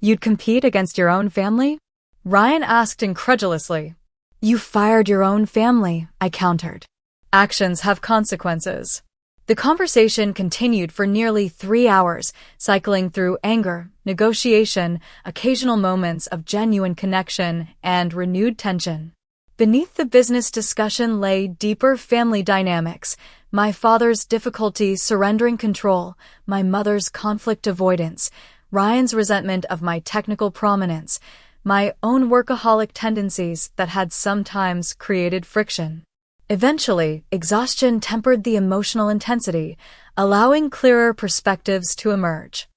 You'd compete against your own family? Ryan asked incredulously. You fired your own family, I countered. Actions have consequences. The conversation continued for nearly 3 hours, cycling through anger, negotiation, occasional moments of genuine connection, and renewed tension. Beneath the business discussion lay deeper family dynamics, my father's difficulty surrendering control, my mother's conflict avoidance, Ryan's resentment of my technical prominence, my own workaholic tendencies that had sometimes created friction. Eventually, exhaustion tempered the emotional intensity, allowing clearer perspectives to emerge.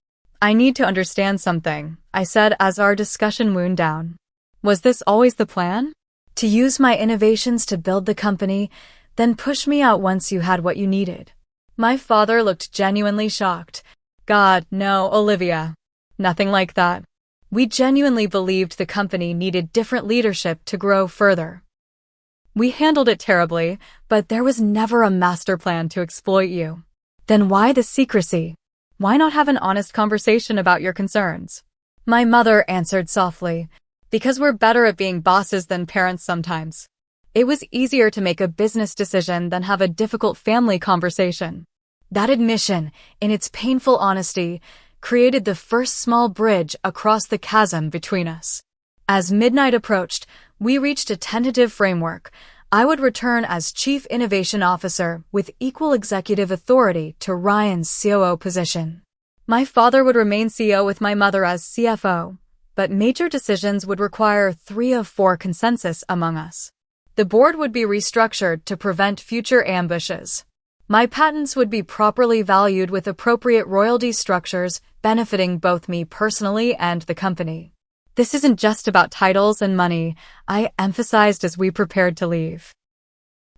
I need to understand something, I said as our discussion wound down. Was this always the plan? To use my innovations to build the company, then push me out once you had what you needed? My father looked genuinely shocked. God, no, Olivia. Nothing like that. We genuinely believed the company needed different leadership to grow further. We handled it terribly, but there was never a master plan to exploit you. Then why the secrecy? Why not have an honest conversation about your concerns? My mother answered softly, because we're better at being bosses than parents sometimes. It was easier to make a business decision than have a difficult family conversation. That admission, in its painful honesty, created the first small bridge across the chasm between us. As midnight approached, we reached a tentative framework. I would return as Chief Innovation Officer with equal executive authority to Ryan's COO position. My father would remain CEO with my mother as CFO, but major decisions would require 3 of 4 consensus among us. The board would be restructured to prevent future ambushes. My patents would be properly valued with appropriate royalty structures benefiting both me personally and the company. This isn't just about titles and money, I emphasized as we prepared to leave.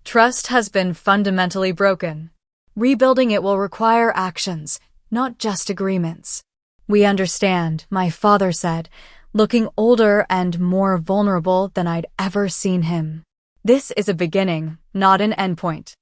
Trust has been fundamentally broken. Rebuilding it will require actions, not just agreements. We understand, my father said, looking older and more vulnerable than I'd ever seen him. This is a beginning, not an endpoint.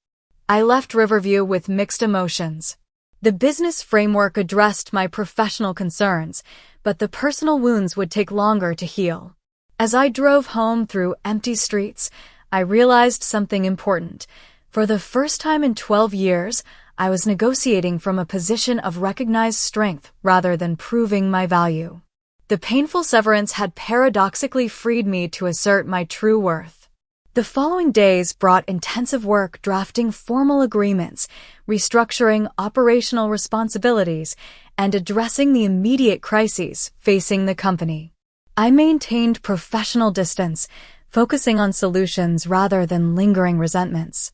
I left Riverview with mixed emotions. The business framework addressed my professional concerns, but the personal wounds would take longer to heal. As I drove home through empty streets, I realized something important. For the first time in 12 years, I was negotiating from a position of recognized strength rather than proving my value. The painful severance had paradoxically freed me to assert my true worth. The following days brought intensive work drafting formal agreements, restructuring operational responsibilities, and addressing the immediate crises facing the company. I maintained professional distance, focusing on solutions rather than lingering resentments.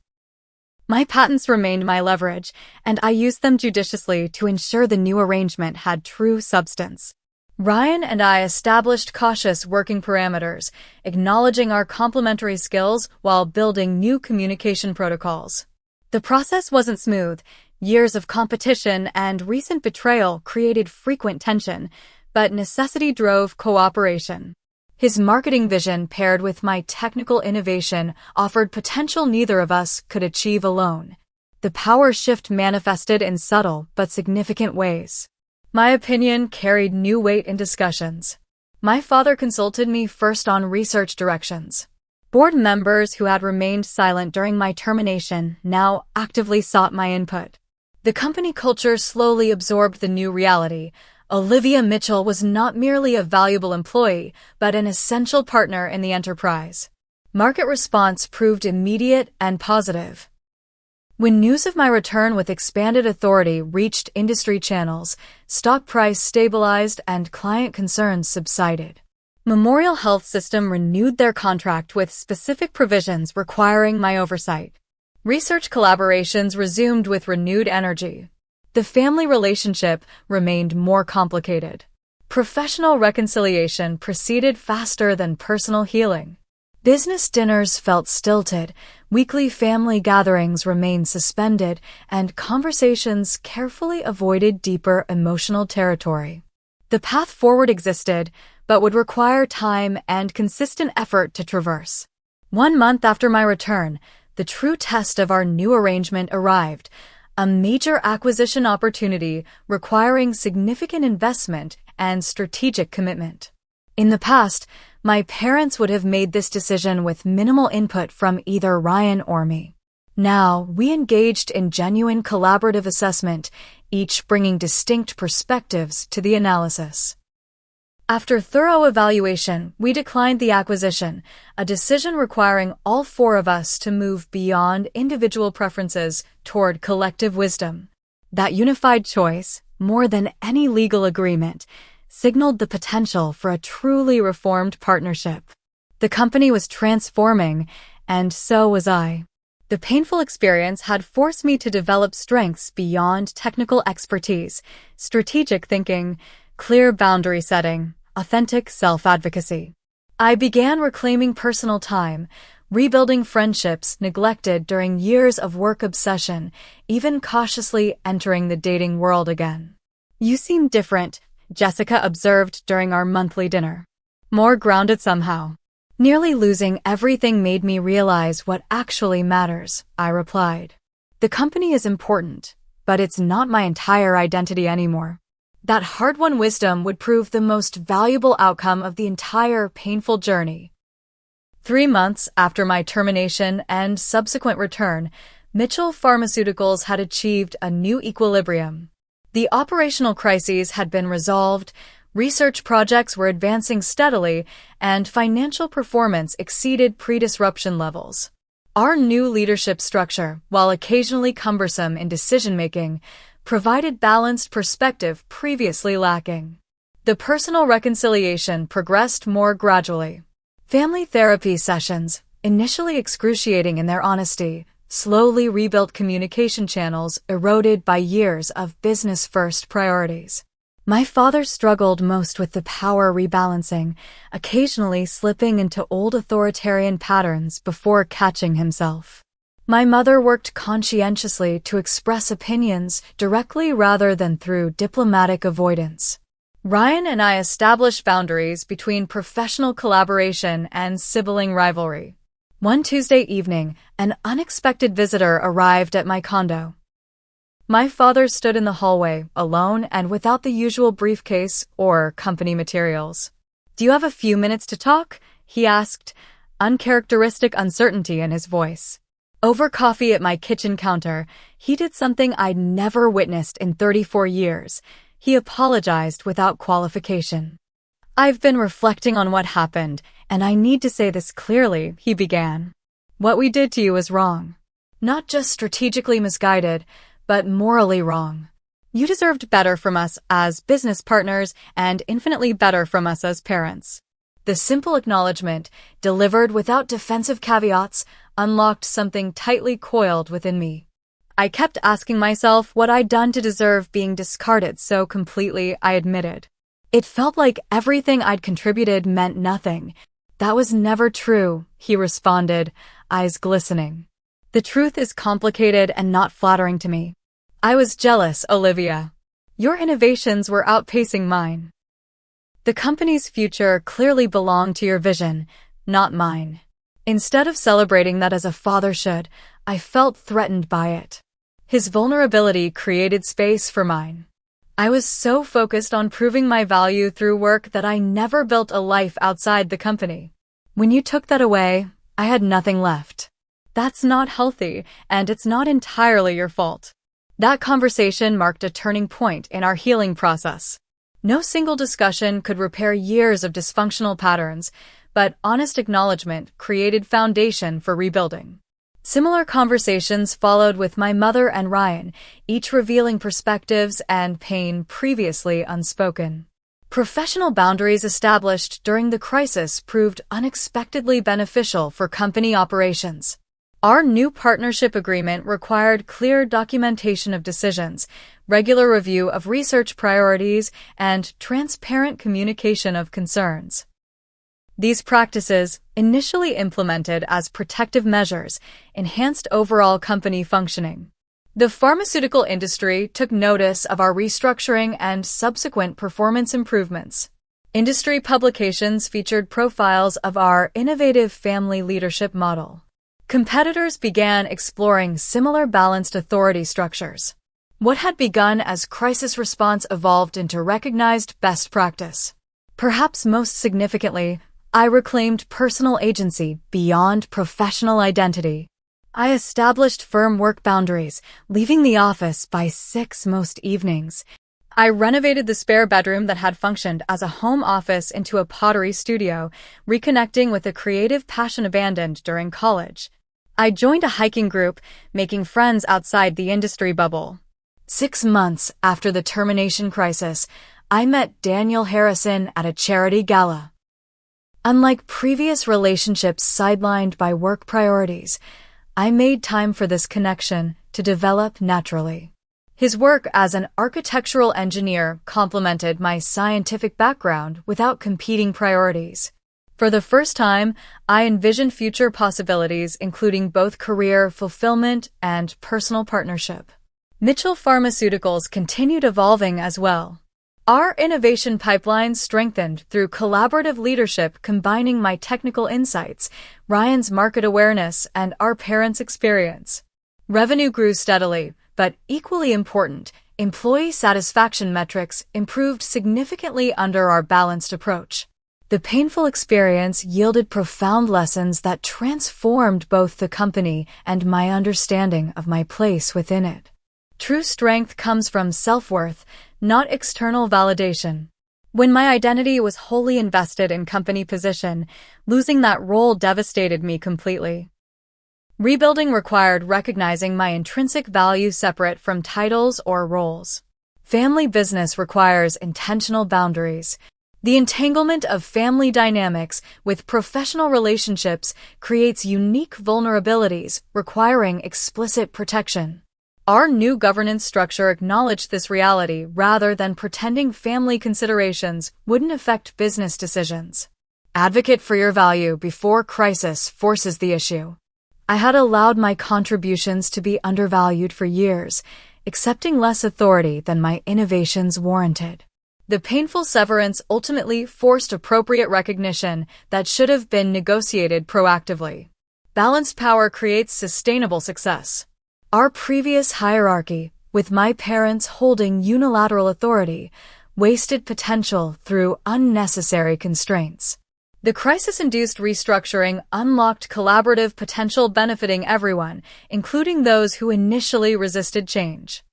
My patents remained my leverage, and I used them judiciously to ensure the new arrangement had true substance. Ryan and I established cautious working parameters, acknowledging our complementary skills while building new communication protocols. The process wasn't smooth. Years of competition and recent betrayal created frequent tension, but necessity drove cooperation. His marketing vision paired with my technical innovation offered potential neither of us could achieve alone. The power shift manifested in subtle but significant ways. My opinion carried new weight in discussions. My father consulted me first on research directions. Board members who had remained silent during my termination now actively sought my input. The company culture slowly absorbed the new reality. Olivia Mitchell was not merely a valuable employee, but an essential partner in the enterprise. Market response proved immediate and positive. When news of my return with expanded authority reached industry channels, stock price stabilized and client concerns subsided. Memorial Health System renewed their contract with specific provisions requiring my oversight. Research collaborations resumed with renewed energy. The family relationship remained more complicated. Professional reconciliation proceeded faster than personal healing. Business dinners felt stilted, weekly family gatherings remained suspended, and conversations carefully avoided deeper emotional territory. The path forward existed, but would require time and consistent effort to traverse. 1 month after my return, the true test of our new arrangement arrived, a major acquisition opportunity requiring significant investment and strategic commitment. In the past, my parents would have made this decision with minimal input from either Ryan or me. Now, we engaged in genuine collaborative assessment, each bringing distinct perspectives to the analysis. After thorough evaluation, we declined the acquisition, a decision requiring all 4 of us to move beyond individual preferences toward collective wisdom. That unified choice, more than any legal agreement, signaled the potential for a truly reformed partnership. The company was transforming, and so was I. The painful experience had forced me to develop strengths beyond technical expertise, strategic thinking, clear boundary setting, authentic self-advocacy. I began reclaiming personal time, rebuilding friendships neglected during years of work obsession, even cautiously entering the dating world again. "You seem different," Jessica observed during our monthly dinner. "More grounded somehow." "Nearly losing everything made me realize what actually matters," I replied. "The company is important, but it's not my entire identity anymore." That hard-won wisdom would prove the most valuable outcome of the entire painful journey. 3 months after my termination and subsequent return, Mitchell Pharmaceuticals had achieved a new equilibrium. The operational crises had been resolved, research projects were advancing steadily, and financial performance exceeded pre-disruption levels. Our new leadership structure, while occasionally cumbersome in decision-making, provided balanced perspective previously lacking. The personal reconciliation progressed more gradually. Family therapy sessions, initially excruciating in their honesty, slowly rebuilt communication channels eroded by years of business-first priorities. My father struggled most with the power rebalancing, occasionally slipping into old authoritarian patterns before catching himself. My mother worked conscientiously to express opinions directly rather than through diplomatic avoidance. Ryan and I established boundaries between professional collaboration and sibling rivalry. One Tuesday evening, an unexpected visitor arrived at my condo. My father stood in the hallway, alone and without the usual briefcase or company materials. "Do you have a few minutes to talk?" he asked, uncharacteristic uncertainty in his voice. Over coffee at my kitchen counter, he did something I'd never witnessed in 34 years. He apologized without qualification. "I've been reflecting on what happened, and I need to say this clearly," he began. "What we did to you is wrong. Not just strategically misguided, but morally wrong. You deserved better from us as business partners and infinitely better from us as parents." The simple acknowledgement, delivered without defensive caveats, unlocked something tightly coiled within me. I kept asking myself what I'd done to deserve being discarded so completely, I admitted. It felt like everything I'd contributed meant nothing. "That was never true," he responded, eyes glistening. "The truth is complicated and not flattering to me. I was jealous, Olivia. Your innovations were outpacing mine. The company's future clearly belonged to your vision, not mine." Instead of celebrating that as a father should, I felt threatened by it. His vulnerability created space for mine. I was so focused on proving my value through work that I never built a life outside the company. "When you took that away, I had nothing left. That's not healthy, and it's not entirely your fault." That conversation marked a turning point in our healing process. No single discussion could repair years of dysfunctional patterns, but honest acknowledgement created foundation for rebuilding. Similar conversations followed with my mother and Ryan, each revealing perspectives and pain previously unspoken. Professional boundaries established during the crisis proved unexpectedly beneficial for company operations. Our new partnership agreement required clear documentation of decisions, regular review of research priorities, and transparent communication of concerns. These practices, initially implemented as protective measures, enhanced overall company functioning. The pharmaceutical industry took notice of our restructuring and subsequent performance improvements. Industry publications featured profiles of our innovative family leadership model. Competitors began exploring similar balanced authority structures. What had begun as crisis response evolved into recognized best practice. Perhaps most significantly, I reclaimed personal agency beyond professional identity. I established firm work boundaries, leaving the office by 6 most evenings. I renovated the spare bedroom that had functioned as a home office into a pottery studio, reconnecting with a creative passion abandoned during college. I joined a hiking group, making friends outside the industry bubble. 6 months after the termination crisis, I met Daniel Harrison at a charity gala. Unlike previous relationships sidelined by work priorities, I made time for this connection to develop naturally. His work as an architectural engineer complemented my scientific background without competing priorities. For the first time, I envisioned future possibilities including both career fulfillment and personal partnership. Mitchell Pharmaceuticals continued evolving as well. Our innovation pipeline strengthened through collaborative leadership combining my technical insights, Ryan's market awareness, and our parents' experience. Revenue grew steadily, but equally important, employee satisfaction metrics improved significantly under our balanced approach. The painful experience yielded profound lessons that transformed both the company and my understanding of my place within it. True strength comes from self-worth, not external validation. When my identity was wholly invested in company position, losing that role devastated me completely. Rebuilding required recognizing my intrinsic value separate from titles or roles. Family business requires intentional boundaries. The entanglement of family dynamics with professional relationships creates unique vulnerabilities requiring explicit protection. Our new governance structure acknowledged this reality rather than pretending family considerations wouldn't affect business decisions. Advocate for your value before crisis forces the issue. I had allowed my contributions to be undervalued for years, accepting less authority than my innovations warranted. The painful severance ultimately forced appropriate recognition that should have been negotiated proactively. Balanced power creates sustainable success. Our previous hierarchy, with my parents holding unilateral authority, wasted potential through unnecessary constraints. The crisis-induced restructuring unlocked collaborative potential benefiting everyone, including those who initially resisted change.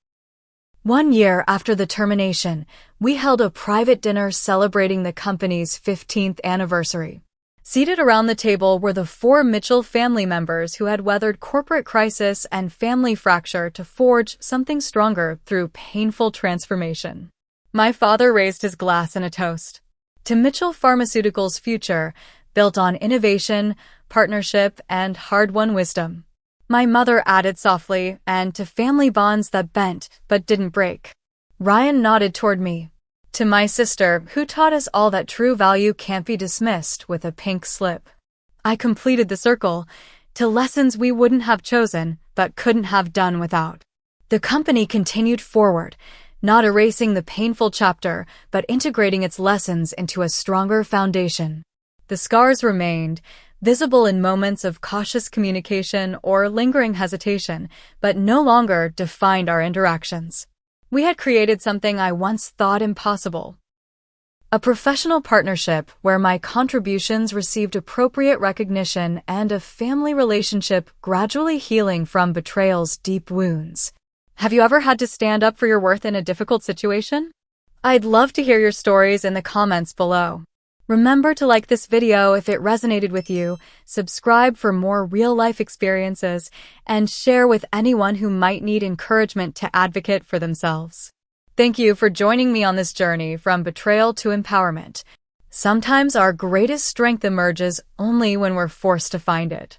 1 year after the termination, we held a private dinner celebrating the company's 15th anniversary. Seated around the table were the 4 Mitchell family members who had weathered corporate crisis and family fracture to forge something stronger through painful transformation. My father raised his glass in a toast to Mitchell Pharmaceutical's future, built on innovation, partnership, and hard-won wisdom. My mother added softly, and to family bonds that bent but didn't break. Ryan nodded toward me. To my sister, who taught us all that true value can't be dismissed with a pink slip. I completed the circle, to lessons we wouldn't have chosen, but couldn't have done without. The company continued forward, not erasing the painful chapter, but integrating its lessons into a stronger foundation. The scars remained, visible in moments of cautious communication or lingering hesitation, but no longer defined our interactions. We had created something I once thought impossible. A professional partnership where my contributions received appropriate recognition and a family relationship gradually healing from betrayal's deep wounds. Have you ever had to stand up for your worth in a difficult situation? I'd love to hear your stories in the comments below. Remember to like this video if it resonated with you, subscribe for more real-life experiences, and share with anyone who might need encouragement to advocate for themselves. Thank you for joining me on this journey from betrayal to empowerment. Sometimes our greatest strength emerges only when we're forced to find it.